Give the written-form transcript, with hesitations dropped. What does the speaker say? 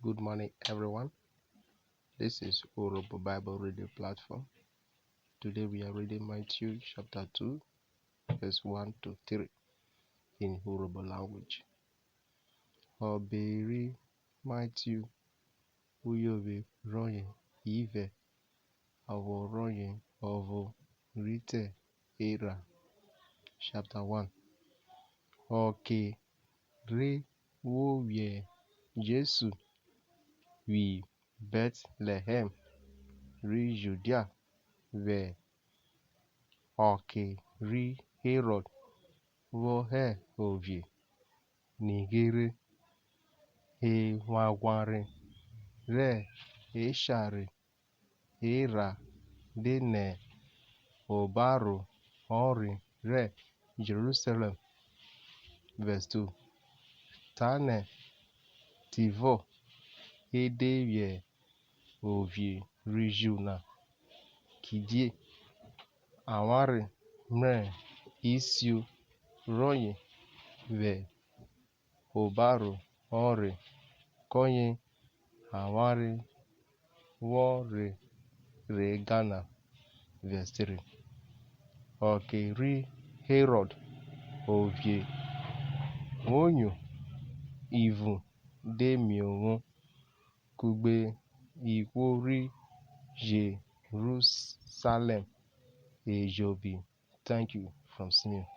Good morning, everyone. This is Orobo Bible Reading Platform. Today we are reading Matthew chapter 2, verse 1 to 3 in Orobo language. Oberi Matthew Uyobe Roye Ive Avo Roye Ovo Rite Era. Chapter 1. Oke Re Wo Ye Jesu We Bethlehem Ri Judea Ve Oke Ri Herod Wohe Ovie Nigere E Wagware Re Eshare Era Dene Obaro Ori Re Jerusalem. Verse 2. Tane Tivo Edevie Ovie Rijuna Kidie Aware Mre Isio Roye Ve Obaro Ori Konye Aware Wore Regana. Verse 3. Oke Ri Herod Ovie Onyo Ivu Demionwo Kugbe Iwori Jerusalem Ejobi. Thank you from Smith.